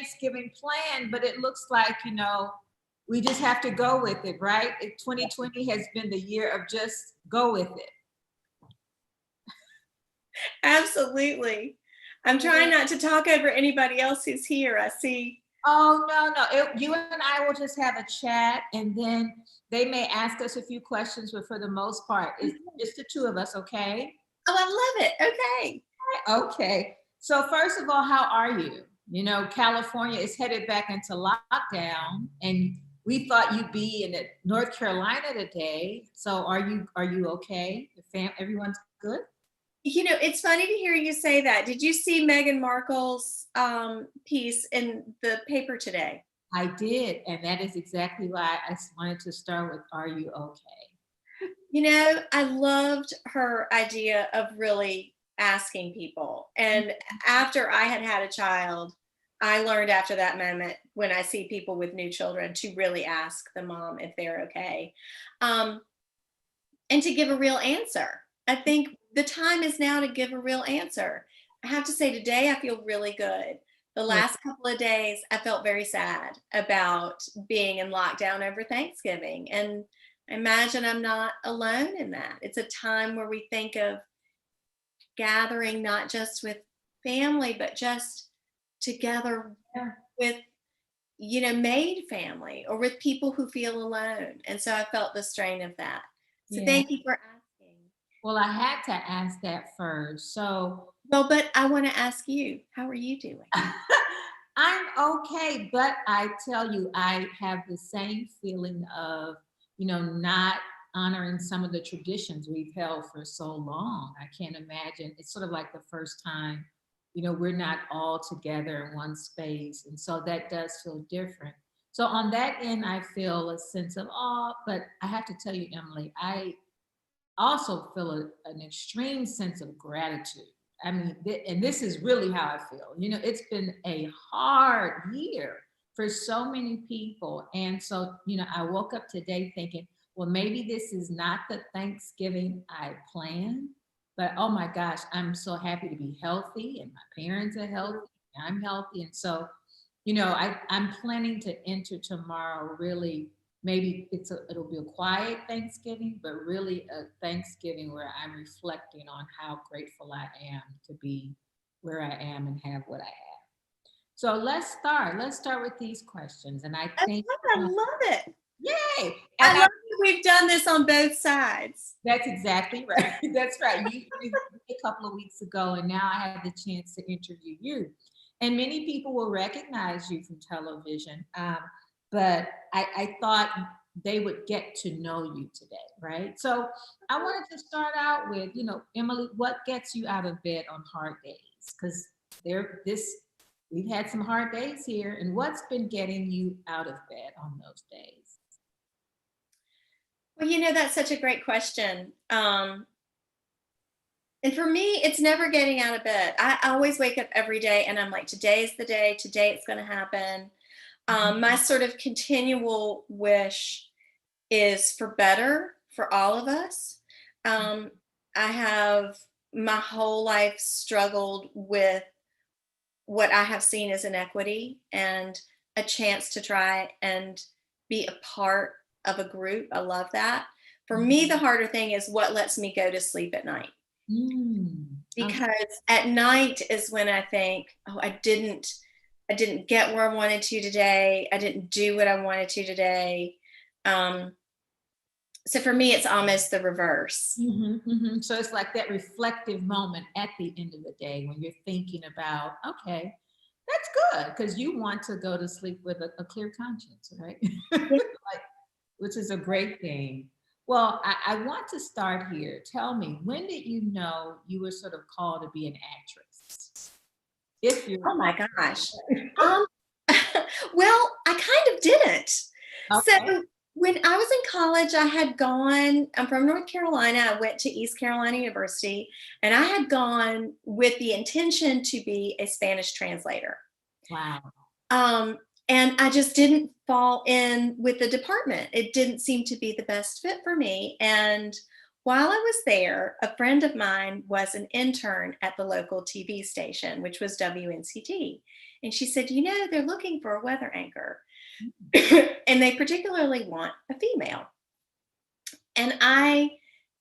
Thanksgiving planned, but it looks like, we just have to go with it, right? 2020 has been the year of just go with it. Absolutely. I'm trying not to talk over anybody else who's here. I see. Oh, no. You and I will just have a chat, and then they may ask us a few questions, but for the most part, it's just the two of us, okay? Oh, I love it. Okay. Okay. So first of all, how are you? California is headed back into lockdown, and we thought you'd be in North Carolina today. So are you okay? Everyone's good? It's funny to hear you say that. Did you see Meghan Markle's piece in the paper today? I did, and that is exactly why I wanted to start with "Are you okay?" I loved her idea of really asking people. And after I had had a child, I learned after that moment when I see people with new children to really ask the mom if they're okay, um, and to give a real answer. I think the time is now to give a real answer. I have to say, today I feel really good. The Yeah. last couple of days, I felt very sad about being in lockdown over Thanksgiving. And I imagine I'm not alone in that. It's a time where we think of gathering not just with family, but just together Yeah. with, made family or with people who feel alone. And so I felt the strain of that. So Yeah. thank you for asking. Well, I had to ask that first. So Well, but I want to ask you, how are you doing? I'm okay, but I tell you, I have the same feeling of, not honoring some of the traditions we've held for so long. I can't imagine. It's sort of like the first time, we're not all together in one space. And so that does feel different. So on that end, I feel a sense of awe, but I have to tell you, Emily, I also feel an extreme sense of gratitude. I mean, and this is really how I feel. It's been a hard year for so many people. And so, I woke up today thinking, well, maybe this is not the Thanksgiving I planned, but oh my gosh, I'm so happy to be healthy and my parents are healthy. I'm healthy. And so, I'm planning to enter tomorrow really. Maybe it'll be a quiet Thanksgiving, but really a Thanksgiving where I'm reflecting on how grateful I am to be where I am and have what I have. So let's start. Let's start with these questions. And I think, I love it. yay! I And love that we've done this on both sides. that's exactly right. That's right. You interviewed me a couple of weeks ago, and now I have the chance to interview you. And many people will recognize you from television, but I thought they would get to know you today, right? So I wanted to start out with, Emily, what gets you out of bed on hard days? Because we've had some hard days here, and what's been getting you out of bed on those days? Well, that's such a great question. And for me, it's never getting out of bed. I always wake up every day and I'm like, today's the day, today it's going to happen. My sort of continual wish is for better for all of us. I have my whole life struggled with what I have seen as inequity and a chance to try and be a part of a group. I love that. For me, the harder thing is what lets me go to sleep at night. Okay. Because at night is when I think, oh, I didn't get where I wanted to today. I didn't do what I wanted to today. So for me, it's almost the reverse. So it's like that reflective moment at the end of the day when you're thinking about, okay, that's good because you want to go to sleep with a clear conscience, right? Like, which is a great thing. Well, I want to start here. Tell me, when did you know you were sort of called to be an actress? If you Oh my recall. gosh. Um, well, I kind of didn't. Okay. So when I was in college, I'm from North Carolina. I went to East Carolina University, and I had gone with the intention to be a Spanish translator. Wow. Um, and I just didn't fall in with the department. It didn't seem to be the best fit for me. And while I was there, a friend of mine was an intern at the local TV station, which was WNCT. And she said, they're looking for a weather anchor. Mm. And they particularly want a female. And I,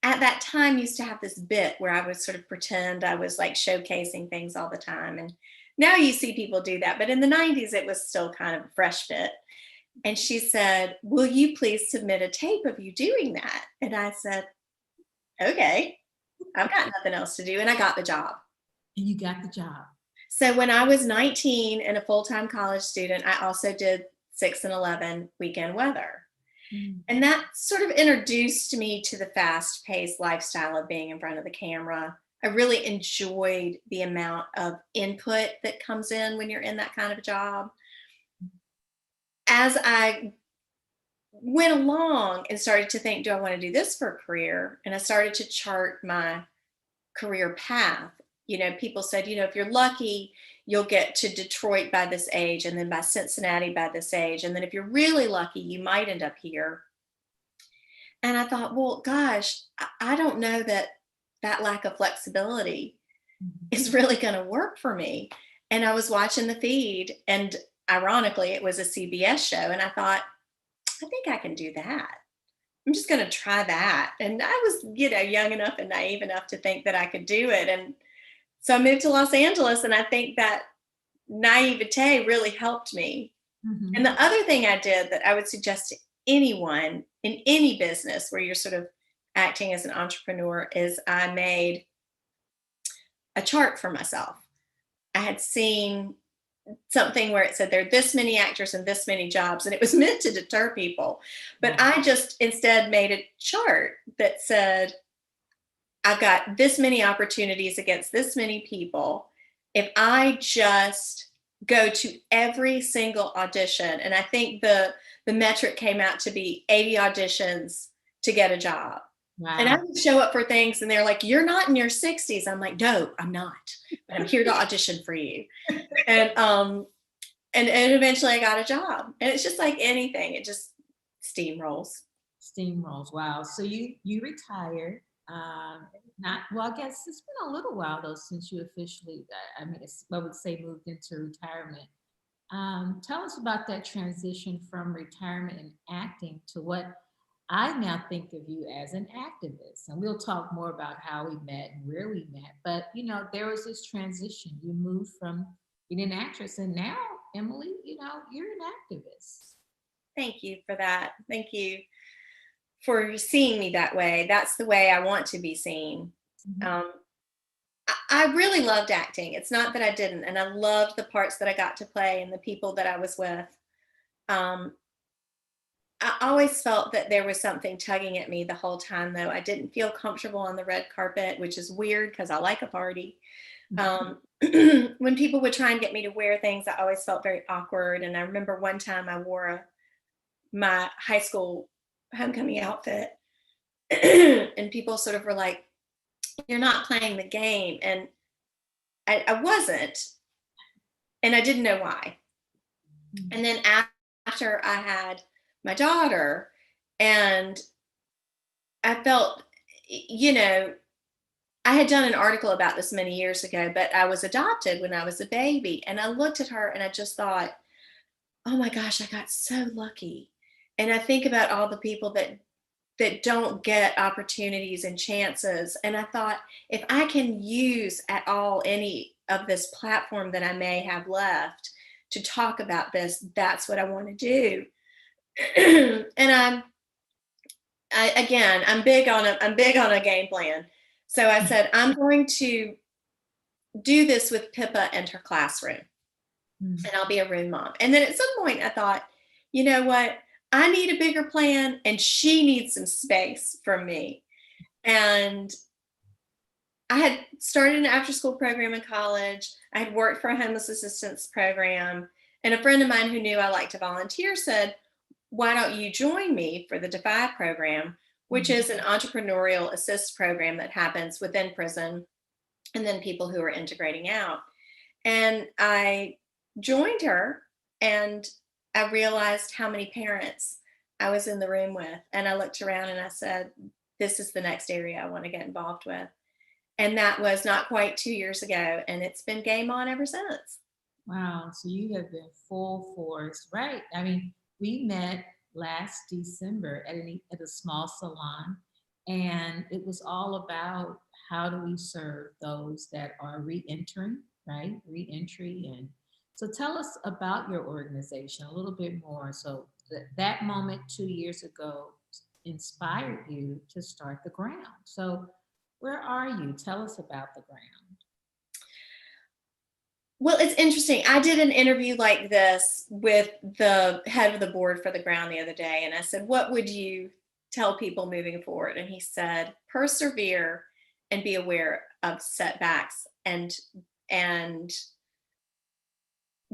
at that time, used to have this bit where I would sort of pretend I was like showcasing things all the time. And now you see people do that. But in the 90s, it was still kind of a fresh bit. And she said, "Will you please submit a tape of you doing that?" And I said, "Okay, I've got nothing else to do." And I got the job. And you got the job. So when I was 19 and a full time college student, I also did 6 and 11 weekend weather. Mm. And that sort of introduced me to the fast paced lifestyle of being in front of the camera. I really enjoyed the amount of input that comes in when you're in that kind of a job. As I went along and started to think, do I want to do this for a career? And I started to chart my career path. People said, if you're lucky, you'll get to Detroit by this age, and then by Cincinnati by this age. And then if you're really lucky, you might end up here. And I thought, well, gosh, I don't know that lack of flexibility Mhm. is really going to work for me. And I was watching the feed, and ironically, it was a CBS show. And I thought, I think I can do that. I'm just going to try that. And I was, young enough and naive enough to think that I could do it. And so I moved to Los Angeles, and I think that naivete really helped me. And Mhm. the other thing I did that I would suggest to anyone in any business where you're sort of acting as an entrepreneur is I made a chart for myself. I had seen something where it said there are this many actors and this many jobs, and it was meant to deter people. But Right. I just instead made a chart that said, I've got this many opportunities against this many people. If I just go to every single audition, and I think the metric came out to be 80 auditions to get a job. And I Wow. would show up for things and they're like, "You're not in your 60s." I'm like, "No, I'm not. But I'm here to audition for you." And and eventually I got a job. And it's just like anything, it just steamrolls. Steamrolls. Wow. So you retired. Not well. I guess it's been a little while though since you officially. I mean, I would say moved into retirement. Tell us about that transition from retirement and acting to what I now think of you as an activist. And we'll talk more about how we met and where we met. But there was this transition. You moved from being an actress, and now, Emily, you're an activist. Thank you for that. Thank you for seeing me that way. That's the way I want to be seen. Mhm. Um, I really loved acting. It's not that I didn't, and I loved the parts that I got to play and the people that I was with. Um, I always felt that there was something tugging at me the whole time, though. I didn't feel comfortable on the red carpet, which is weird because I like a party. When people would try and get me to wear things, I always felt very awkward. And I remember one time I wore my high school homecoming outfit, and people sort of were like, "You're not playing the game." And I wasn't, and I didn't know why. And then after I had my daughter, and I felt, you know, I had done an article about this many years ago, but I was adopted when I was a baby. And I looked at her and I just thought, oh my gosh, I got so lucky. And I think about all the people that don't get opportunities and chances. And I thought, if I can use at all any of this platform that I may have left to talk about this, that's what I want to do. And I'm big on a game plan. So I said, I'm going to do this with Pippa and her classroom, Mhm. and I'll be a room mom. And then at some point I thought, you know what? I need a bigger plan, and she needs some space from me. And I had started an after school program in college. I had worked for a homeless assistance program. And a friend of mine who knew I liked to volunteer said, why don't you join me for the Defy program, which Mhm. is an entrepreneurial assist program that happens within prison and then people who are integrating out. And I joined her, and I realized how many parents I was in the room with. And I looked around and I said, this is the next area I want to get involved with. And that was not quite 2 years ago. And it's been game on ever since. Wow. So you have been full force, right? I mean, we met last December at a small salon, and it was all about how do we serve those that are re-entering, right? Re-entry. And so tell us about your organization a little bit more. So that moment 2 years ago inspired you to start the ground. So where are you? Tell us about the ground. Well, it's interesting. I did an interview like this with the head of the board for the ground the other day, and I said, "What would you tell people moving forward?" And he said, "Persevere and be aware of setbacks and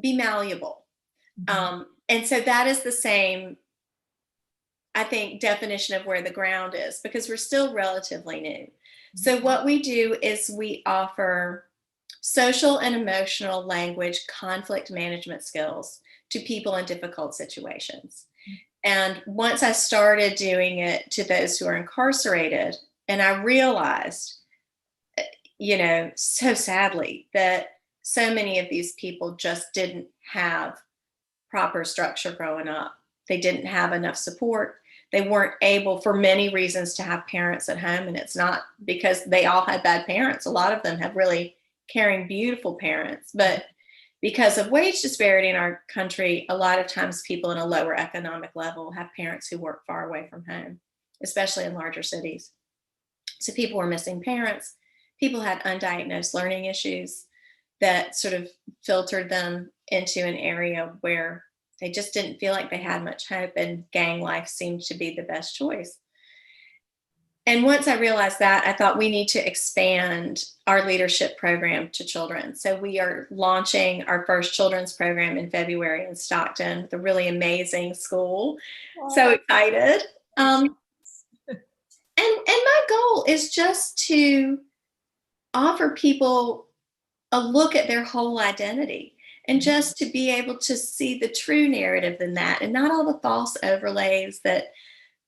be malleable." Mhm. And so that is the same, I think, definition of where the ground is because we're still relatively new. So Okay. what we do is we offer social and emotional language conflict management skills to people in difficult situations. And once I started doing it to those who are incarcerated, and I realized, so sadly that so many of these people just didn't have proper structure growing up. They didn't have enough support. They weren't able, for many reasons, to have parents at home. And it's not because they all had bad parents. A lot of them have really caring, beautiful parents. But because of wage disparity in our country, a lot of times people in a lower economic level have parents who work far away from home, especially in larger cities. So people were missing parents. People had undiagnosed learning issues that sort of filtered them into an area where they just didn't feel like they had much hope, and gang life seemed to be the best choice. And once I realized that, I thought we need to expand our leadership program to children. So we are launching our first children's program in February in Stockton with a really amazing school. So Oh, excited. congratulations. And my goal is just to offer people a look at their whole identity and just to be able to see the true narrative in that and not all the false overlays that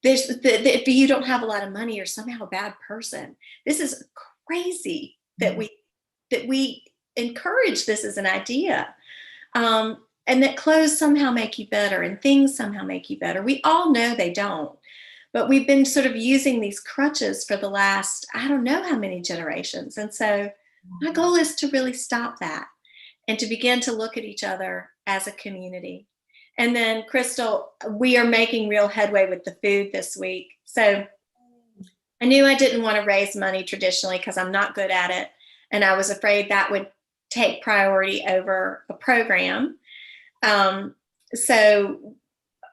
that if you don't have a lot of money you're somehow a bad person. This is crazy that Mhm. we encourage this as an idea, and that clothes somehow make you better and things somehow make you better. We all know they don't, but we've been sort of using these crutches for the last, I don't know how many generations. And so my goal is to really stop that and to begin to look at each other as a community. And then, Crystal, we are making real headway with the food this week. So I knew I didn't want to raise money traditionally because I'm not good at it. And I was afraid that would take priority over a program. Um, so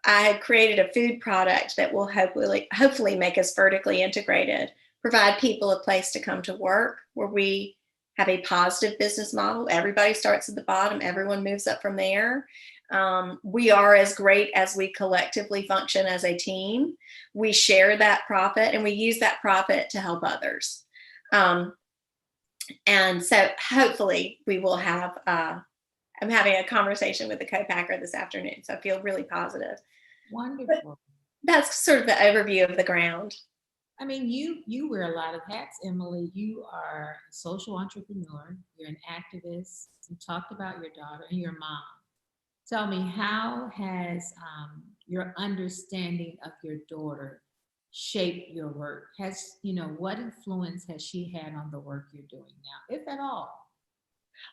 I had created a food product that will hopefully make us vertically integrated, provide people a place to come to work where we have a positive business model. Everybody starts at the bottom, everyone moves up from there. We are as great as we collectively function as a team. We share that profit and we use that profit to help others. Um, and so hopefully we will have, I'm having a conversation with the co-packer this afternoon, so I feel really positive. But Wonderful. that's sort of the overview of the ground. I mean, you wear a lot of hats, Emily. You are a social entrepreneur. You're an activist. You talked about your daughter and your mom. Tell me, how has your understanding of your daughter shaped your work? What influence has she had on the work you're doing now, if at all?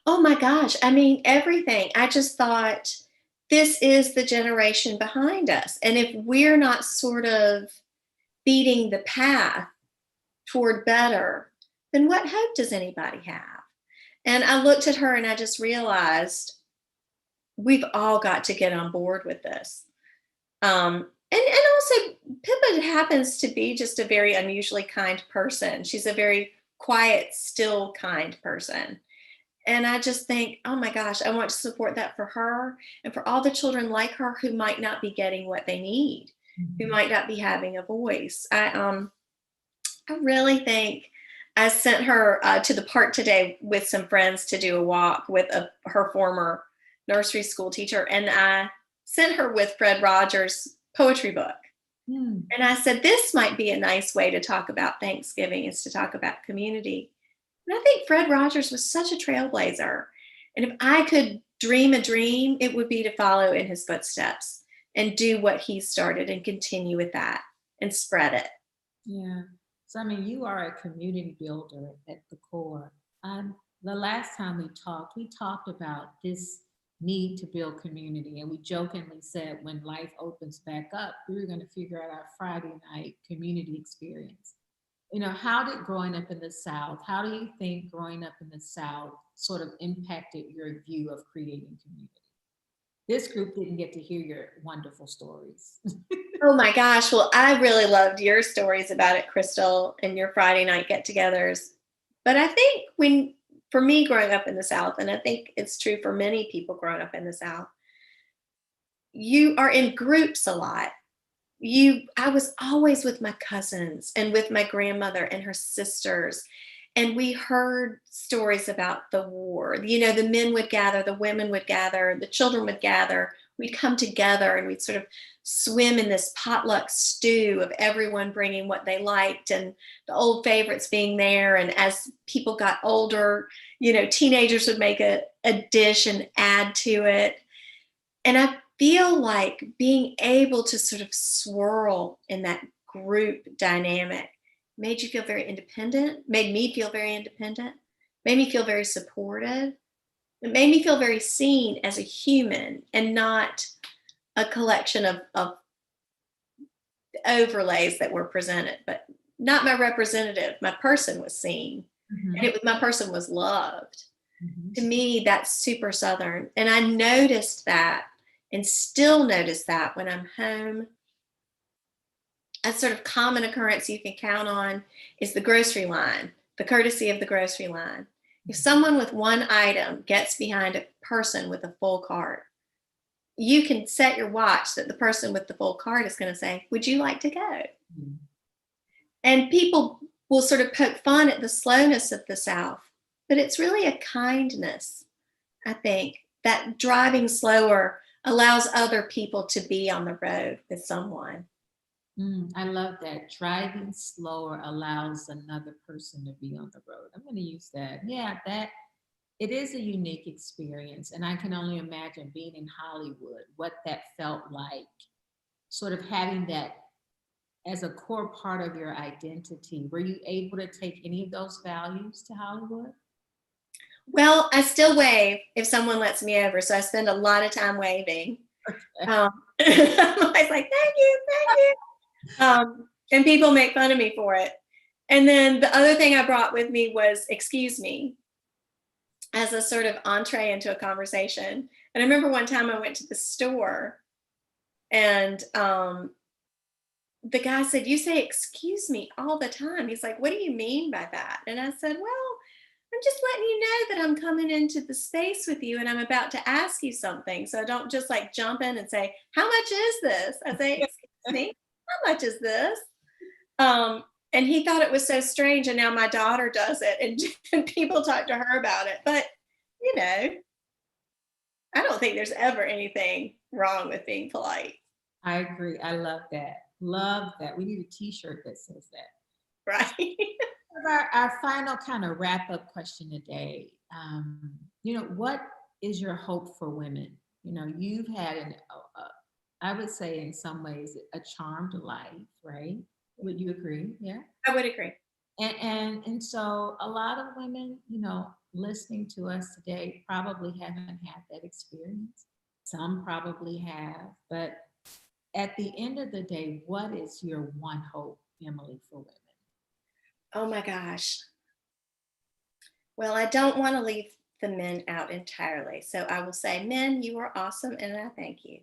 Oh my gosh, I mean, everything. I just thought this is the generation behind us. And if we're not sort of beating the path toward better, then what hope does anybody have? And I looked at her and I just realized we've all got to get on board with this. And also, Pippa happens to be just a very unusually kind person. She's a very quiet, still, kind person. And I just think, oh my gosh, I want to support that for her and for all the children like her who might not be getting what they need, who Mhm. might not be having a voice. I really think I sent her to the park today with some friends to do a walk with her former nursery school teacher, and I sent her with Fred Rogers' poetry book. Hmm. And I said, this might be a nice way to talk about Thanksgiving is to talk about community. And I think Fred Rogers was such a trailblazer. And if I could dream a dream, it would be to follow in his footsteps and do what he started and continue with that and spread it. Yeah. So, I mean, you are a community builder at the core. The last time we talked about this need to build community. And we jokingly said when life opens back up, we were going to figure out our Friday night community experience. How did growing up in the South, how do you think growing up in the South sort of impacted your view of creating community? This group didn't get to hear your wonderful stories. Oh my gosh. Well, I really loved your stories about it, Crystal, and your Friday night get togethers. But I think for me growing up in the South, and I think it's true for many people growing up in the South, you are in groups a lot. I was always with my cousins and with my grandmother and her sisters, and we heard stories about the war. The men would gather, the women would gather, the children would gather. We'd come together and we'd sort of swim in this potluck stew of everyone bringing what they liked and the old favorites being there. And as people got older, teenagers would make a dish and add to it. And I feel like being able to sort of swirl in that group dynamic made you feel very independent, made me feel very independent, made me feel very supported. It made me feel very seen as a human and not a collection of overlays that were presented, but not my representative. My person was seen, and Mhm, my person was loved. mhm. To me, that's super Southern. And I noticed that and still notice that when I'm home. A sort of common occurrence you can count on is the grocery line, the courtesy of the grocery line. If someone with one item gets behind a person with a full cart, you can set your watch that the person with the full cart is going to say, "Would you like to go?" Mhm. And people will sort of poke fun at the slowness of the South, but it's really a kindness, I think, that driving slower allows other people to be on the road with someone. I love that. Driving slower allows another person to be on the road. I'm going to use that. Yeah, that it is a unique experience. And I can only imagine being in Hollywood, what that felt like, sort of having that as a core part of your identity. Were you able to take any of those values to Hollywood? Well, I still wave if someone lets me over, so I spend a lot of time waving. I'm always like, "Thank you, thank you." And people make fun of me for it. And then the other thing I brought with me was "excuse me" as a sort of entree into a conversation. And I remember one time I went to the store and the guy said, "You say 'excuse me' all the time." He's like, "What do you mean by that?" And I said, "Well, I'm just letting you know that I'm coming into the space with you and I'm about to ask you something. So don't just like jump in and say, 'How much is this?' I say, 'Excuse me, how much is this?'" Um, and he thought it was so strange. And now my daughter does it and, and people talk to her about it. But, you know, I don't think there's ever anything wrong with being polite. I agree. I love that. Love that. We need a t-shirt that says that. Right. Our final kind of wrap up question today. What is your hope for women? You've had I would say in some ways a charmed life, right? Would you agree? Yeah. I would agree. And so a lot of women, listening to us today probably haven't had that experience. Some probably have, but at the end of the day, what is your one hope, Emily, for women? Oh my gosh. Well, I don't want to leave the men out entirely. So I will say, men, you are awesome and I thank you.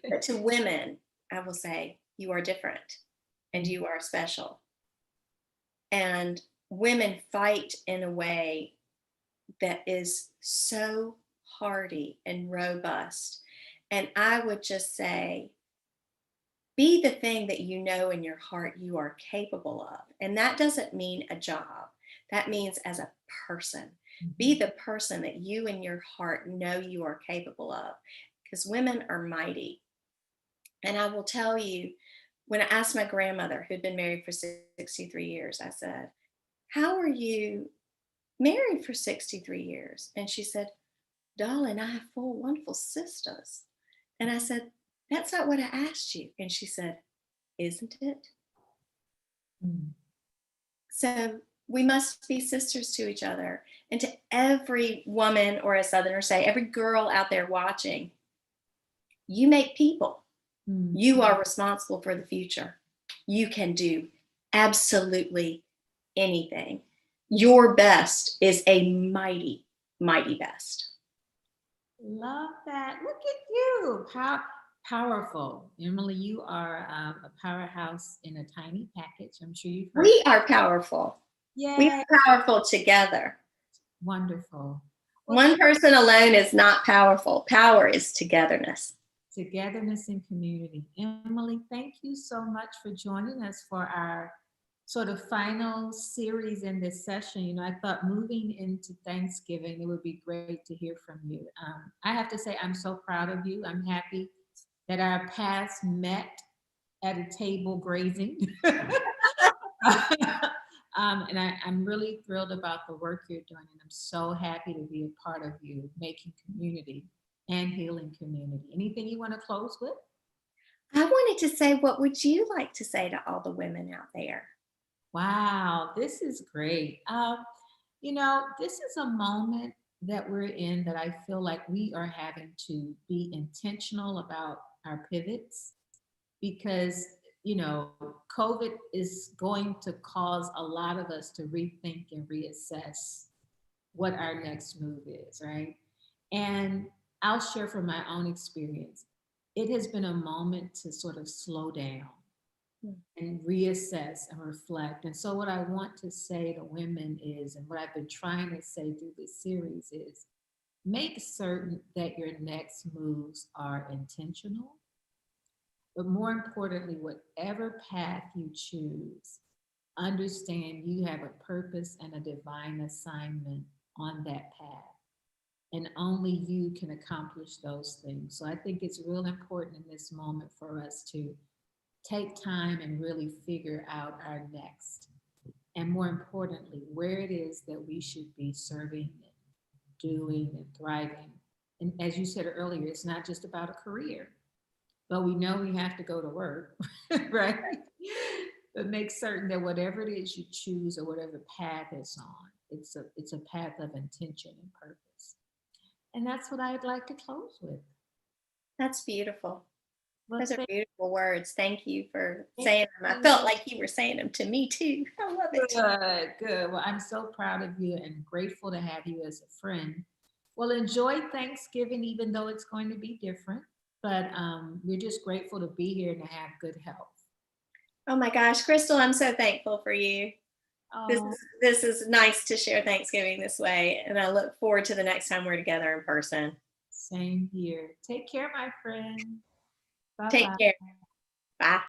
But to women, I will say, you are different and you are special. And women fight in a way that is so hardy and robust. And I would just say, be the thing that you know in your heart you are capable of. And that doesn't mean a job, that means as a person. Be Mhm. the person that you in your heart know you are capable of, because women are mighty. And I will tell you, when I asked my grandmother, who'd been married for 63 years, I said, "How are you married for 63 years?" And she said, darling, I have four wonderful sisters. And I said, that's not what I asked you. And she said, isn't it? Mm. So we must be sisters to each other. And to every woman, or as Southerners say, every girl out there watching, you make people. Mm. You are responsible for the future. You can do absolutely anything. Your best is a mighty, mighty best. Love that. Look at you. Powerful. Emily, you are a powerhouse in a tiny package. I'm sure you've heard. We are powerful. We Yay. are powerful together. Wonderful. Well, One person alone is not powerful. Power is togetherness. togetherness and community. Emily, thank you so much for joining us for our sort of final series in this session. You know, I thought moving into Thanksgiving, it would be great to hear from you. I have to say, I'm so proud of you. I'm happy that our paths met at a table grazing. I'm really thrilled about the work you're doing, and I'm so happy to be a part of you making community and healing community. Anything you want to close with? I wanted to say, what would you like to say to all the women out there? Wow, this is great. This is a moment that we're in that I feel like we are having to be intentional about our pivots because, you know, COVID is going to cause a lot of us to rethink and reassess what our next move is, right? And I'll share from my own experience. It has been a moment to sort of slow down Mm. and reassess and reflect. And so, what I want to say to women is, and what I've been trying to say through this series is, make certain that your next moves are intentional. But more importantly, whatever path you choose, understand you have a purpose and a divine assignment on that path. And only you can accomplish those things. So I think it's real important in this moment for us to take time and really figure out our next. And more importantly, where it is that we should be serving and doing and thriving. And as you said earlier, it's not just about a career, but we know we have to go to work, right? But make certain that whatever it is you choose or whatever path it's on, it's a path of intention and purpose. And that's what I'd like to close with. That's beautiful. Well, Those are thank beautiful words. Thank you for you. saying them. I felt like you were saying them to me too. I love it. Good, good. Well, I'm so proud of you and grateful to have you as a friend. Well, enjoy Thanksgiving, even though it's going to be different. But we're just grateful to be here and to have good health. Oh my gosh, Crystal, I'm so thankful for you. This Oh, is this is nice to share Thanksgiving this way, and I look forward to the next time we're together in person. same here. Take care, my friend. Bye Take bye. care. Bye.